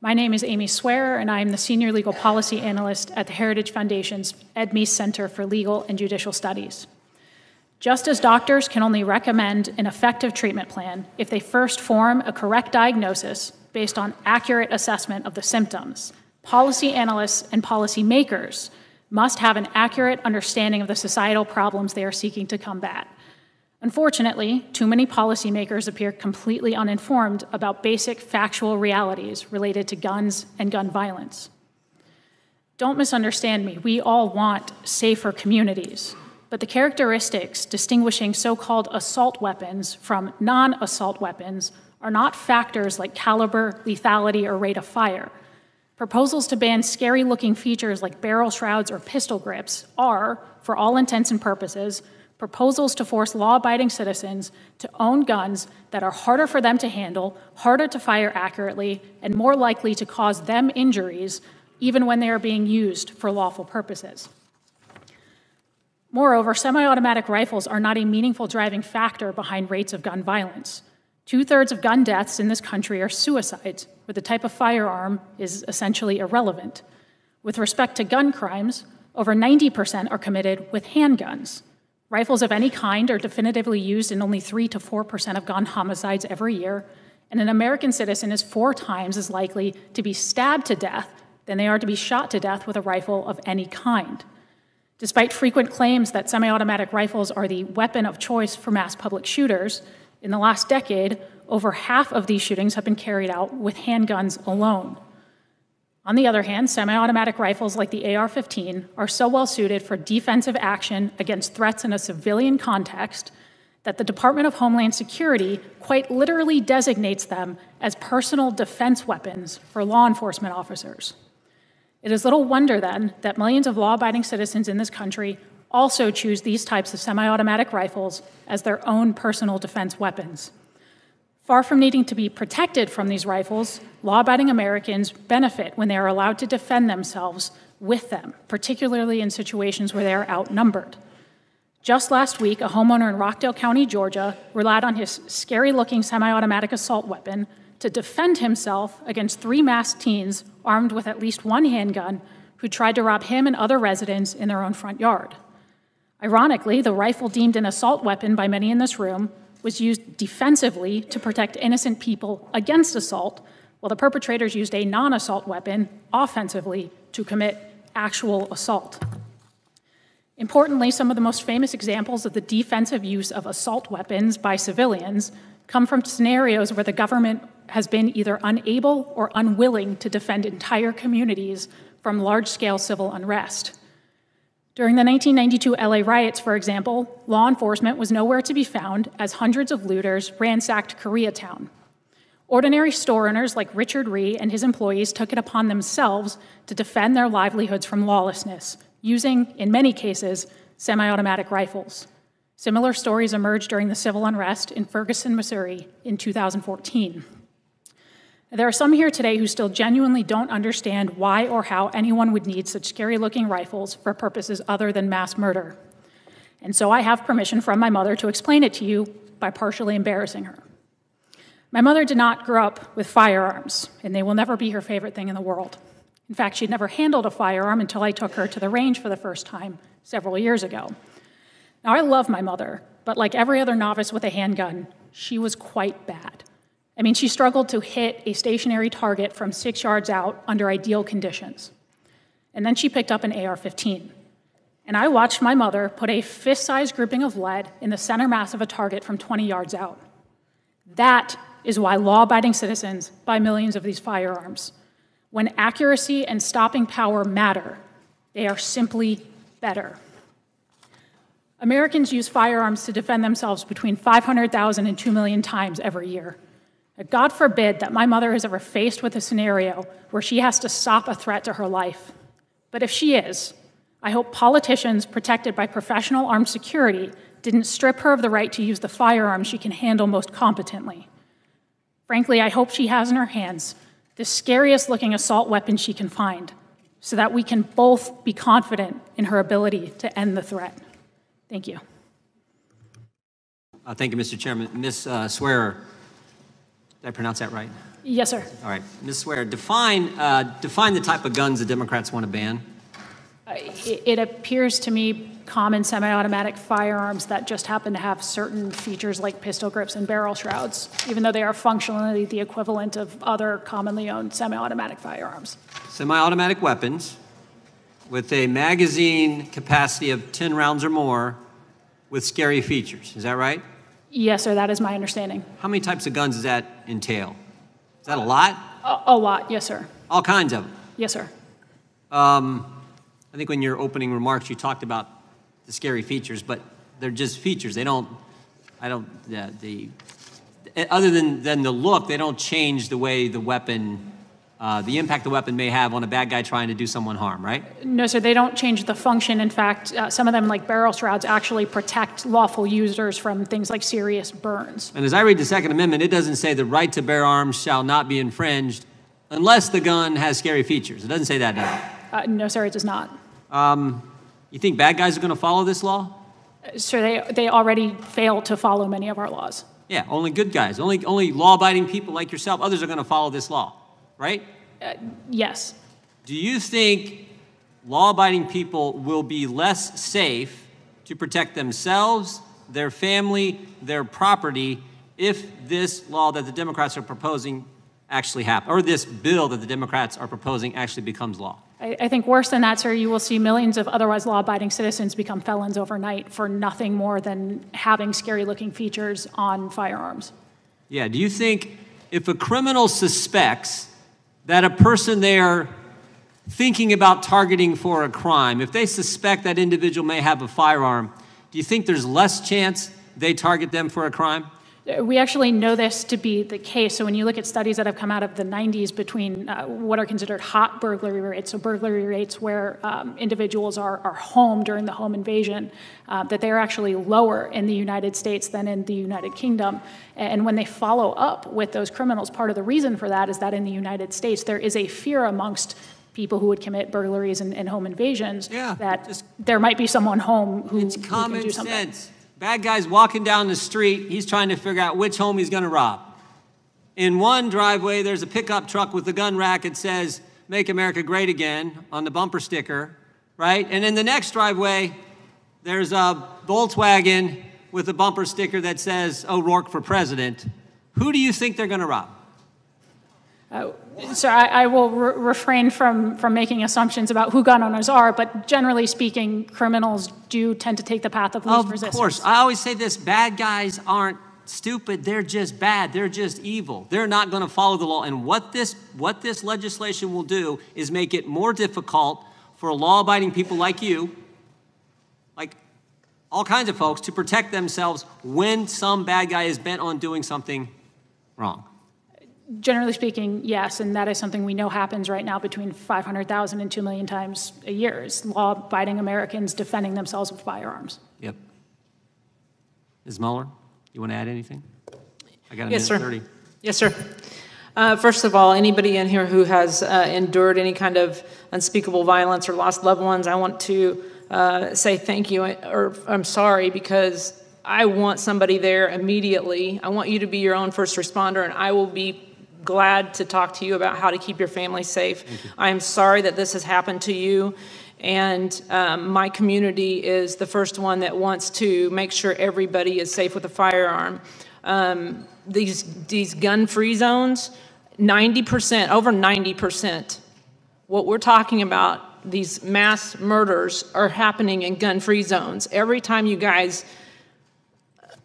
My name is Amy Swearer, and I am the Senior Legal Policy Analyst at the Heritage Foundation's Ed Meese Center for Legal and Judicial Studies. Just as doctors can only recommend an effective treatment plan if they first form a correct diagnosis based on accurate assessment of the symptoms, policy analysts and policymakers must have an accurate understanding of the societal problems they are seeking to combat. Unfortunately, too many policymakers appear completely uninformed about basic factual realities related to guns and gun violence. Don't misunderstand me, we all want safer communities, but the characteristics distinguishing so-called assault weapons from non-assault weapons are not factors like caliber, lethality, or rate of fire. Proposals to ban scary-looking features like barrel shrouds or pistol grips are, for all intents and purposes, proposals to force law-abiding citizens to own guns that are harder for them to handle, harder to fire accurately, and more likely to cause them injuries, even when they are being used for lawful purposes. Moreover, semi-automatic rifles are not a meaningful driving factor behind rates of gun violence. 2/3 of gun deaths in this country are suicides, where the type of firearm is essentially irrelevant. With respect to gun crimes, over 90% are committed with handguns. Rifles of any kind are definitively used in only 3 to 4% of gun homicides every year, and an American citizen is 4 times as likely to be stabbed to death than they are to be shot to death with a rifle of any kind. Despite frequent claims that semi-automatic rifles are the weapon of choice for mass public shooters, in the last decade, over half of these shootings have been carried out with handguns alone. On the other hand, semi-automatic rifles like the AR-15 are so well suited for defensive action against threats in a civilian context that the Department of Homeland Security quite literally designates them as personal defense weapons for law enforcement officers. It is little wonder, then, that millions of law-abiding citizens in this country also choose these types of semi-automatic rifles as their own personal defense weapons. Far from needing to be protected from these rifles, law-abiding Americans benefit when they are allowed to defend themselves with them, particularly in situations where they are outnumbered. Just last week, a homeowner in Rockdale County, Georgia, relied on his scary-looking semi-automatic assault weapon to defend himself against 3 masked teens armed with at least 1 handgun who tried to rob him and other residents in their own front yard. Ironically, the rifle deemed an assault weapon by many in this room was used defensively to protect innocent people against assault, while the perpetrators used a non-assault weapon offensively to commit actual assault. Importantly, some of the most famous examples of the defensive use of assault weapons by civilians come from scenarios where the government has been either unable or unwilling to defend entire communities from large-scale civil unrest. During the 1992 LA riots, for example, law enforcement was nowhere to be found as hundreds of looters ransacked Koreatown. Ordinary store owners like Richard Ree and his employees took it upon themselves to defend their livelihoods from lawlessness, using, in many cases, semi-automatic rifles. Similar stories emerged during the civil unrest in Ferguson, Missouri in 2014. There are some here today who still genuinely don't understand why or how anyone would need such scary-looking rifles for purposes other than mass murder. And so I have permission from my mother to explain it to you by partially embarrassing her. My mother did not grow up with firearms, and they will never be her favorite thing in the world. In fact, she'd never handled a firearm until I took her to the range for the first time several years ago. Now, I love my mother, but like every other novice with a handgun, she was quite bad. I mean, she struggled to hit a stationary target from 6 yards out under ideal conditions. And then she picked up an AR-15. And I watched my mother put a fist-sized grouping of lead in the center mass of a target from 20 yards out. That is why law-abiding citizens buy millions of these firearms. When accuracy and stopping power matter, they are simply better. Americans use firearms to defend themselves between 500,000 and 2 million times every year. God forbid that my mother is ever faced with a scenario where she has to stop a threat to her life. But if she is, I hope politicians protected by professional armed security didn't strip her of the right to use the firearms she can handle most competently. Frankly, I hope she has in her hands the scariest-looking assault weapon she can find, so that we can both be confident in her ability to end the threat. Thank you. Thank you, Mr. Chairman. Ms. Swearer, did I pronounce that right? Yes, sir. All right. Ms. Swear, define the type of guns the Democrats want to ban. It appears to me common semi-automatic firearms that just happen to have certain features like pistol grips and barrel shrouds, even though they are functionally the equivalent of other commonly owned semi-automatic firearms. Semi-automatic weapons with a magazine capacity of 10 rounds or more with scary features. Is that right? Yes, sir. That is my understanding. How many types of guns does that entail? Is that a lot? A lot. Yes, sir. All kinds of them? Yes, sir. I think when your opening remarks, you talked about the scary features, but they're just features. Other than the look, they don't change the way the weapon, the impact the weapon may have on a bad guy trying to do someone harm, right? No, sir, they don't change the function. In fact, some of them, like barrel shrouds, actually protect lawful users from things like serious burns. And as I read the Second Amendment, it doesn't say the right to bear arms shall not be infringed unless the gun has scary features. It doesn't say that, does it? No, sir, it does not. You think bad guys are going to follow this law? Sir, they already fail to follow many of our laws. Yeah, only good guys, only law-abiding people like yourself, others are going to follow this law, right? Yes. Do you think law-abiding people will be less safe to protect themselves, their family, their property, if this law that the Democrats are proposing actually happens, or this bill that the Democrats are proposing actually becomes law? I think worse than that, sir, you will see millions of otherwise law-abiding citizens become felons overnight for nothing more than having scary-looking features on firearms. Yeah, do you think if a criminal suspects that a person they are thinking about targeting for a crime, if they suspect that individual may have a firearm, do you think there's less chance they target them for a crime? We actually know this to be the case. So when you look at studies that have come out of the 90s between what are considered hot burglary rates, so burglary rates where individuals are home during the home invasion, that they are actually lower in the United States than in the United Kingdom. And when they follow up with those criminals, part of the reason for that is that in the United States, there is a fear amongst people who would commit burglaries and home invasions that there might be someone home who, it's who can common do something. sense. Bad guy's walking down the street. He's trying to figure out which home he's going to rob. In one driveway, there's a pickup truck with a gun rack that says, "Make America Great Again" on the bumper sticker, right? And in the next driveway, there's a Volkswagen with a bumper sticker that says, "O'Rourke for president." Who do you think they're going to rob? So I will refrain from making assumptions about who gun owners are, but generally speaking, criminals do tend to take the path of least resistance. Of course. I always say this, bad guys aren't stupid, they're just bad, they're just evil. They're not going to follow the law. And what this legislation will do is make it more difficult for law-abiding people like you, like all kinds of folks, to protect themselves when some bad guy is bent on doing something wrong. Generally speaking, yes, and that is something we know happens right now between 500,000 and 2 million times a year, is law-abiding Americans defending themselves with firearms. Yep. Ms. Mueller, you want to add anything? I got a Yes, minute sir. 30. Yes, sir. First of all, anybody in here who has endured any kind of unspeakable violence or lost loved ones, I want to say thank you, or I'm sorry, because I want somebody there immediately. I want you to be your own first responder, and I will be glad to talk to you about how to keep your family safe. I am sorry that this has happened to you, and my community is the first one that wants to make sure everybody is safe with a firearm. These gun-free zones, 90%, over 90%, what we're talking about, these mass murders are happening in gun-free zones. Every time you guys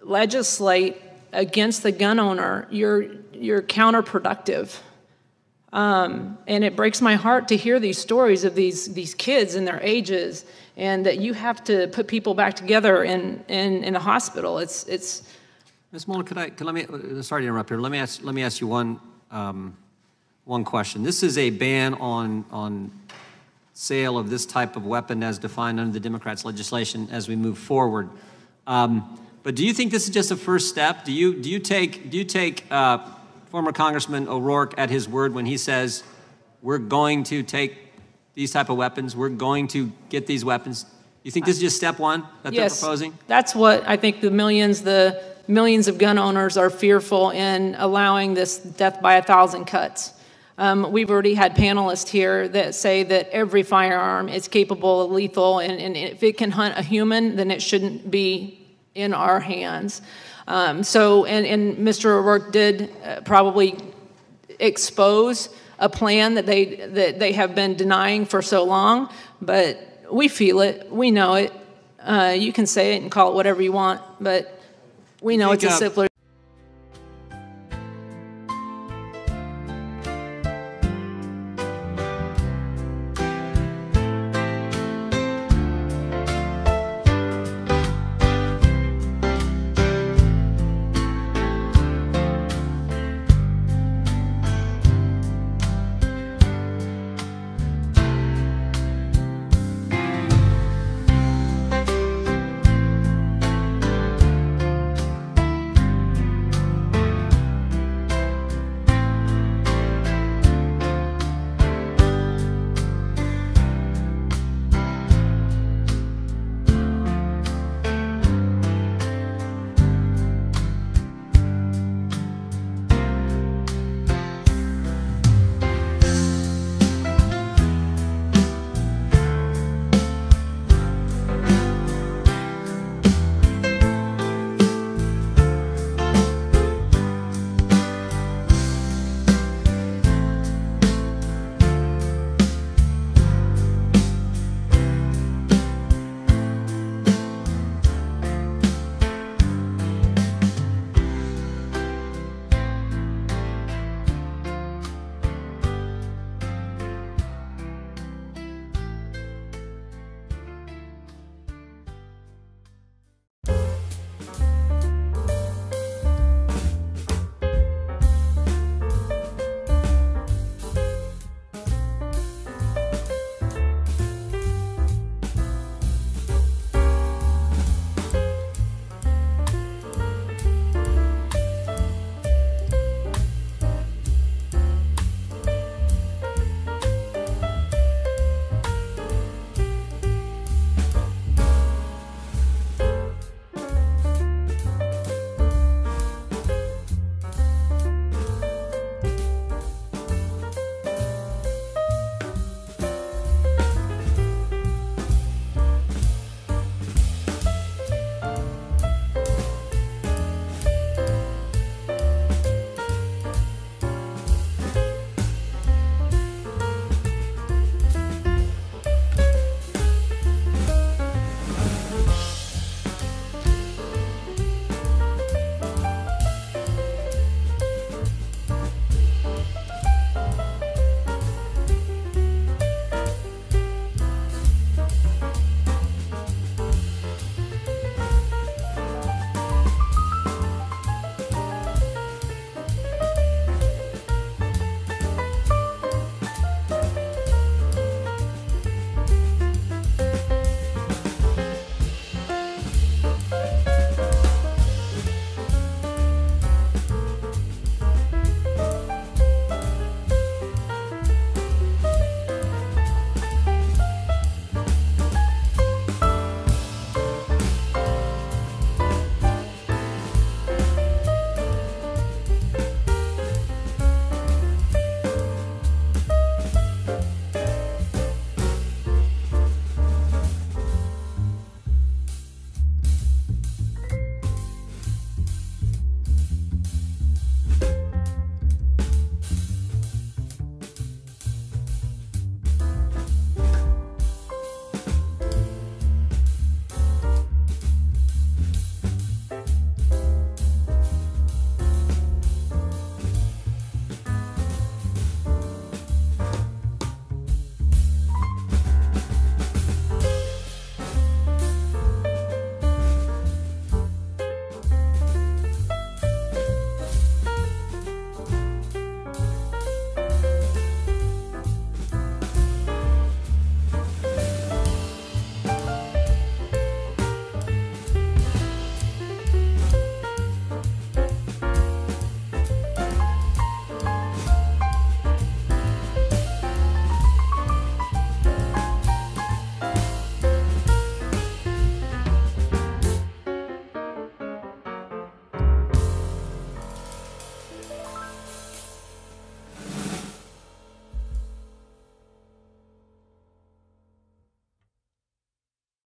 legislate against the gun owner, you're counterproductive. And it breaks my heart to hear these stories of these kids and their ages, and that you have to put people back together in a hospital. It's. Ms. Mueller, sorry to interrupt here. Let me ask you one question. This is a ban on sale of this type of weapon as defined under the Democrats' legislation as we move forward. But do you think this is just a first step? Do you take former Congressman O'Rourke at his word when he says we're going to take these type of weapons, we're going to get these weapons? You think this is just step one that they're proposing? That's what I think the millions, the millions of gun owners are fearful in allowing this death by 1,000 cuts. We've already had panelists here that say that every firearm is capable of lethal, and if it can hunt a human, then it shouldn't be in our hands. And Mr. O'Rourke did probably expose a plan that they have been denying for so long, but we feel it, we know it. You can say it and call it whatever you want, but we know it's a simpler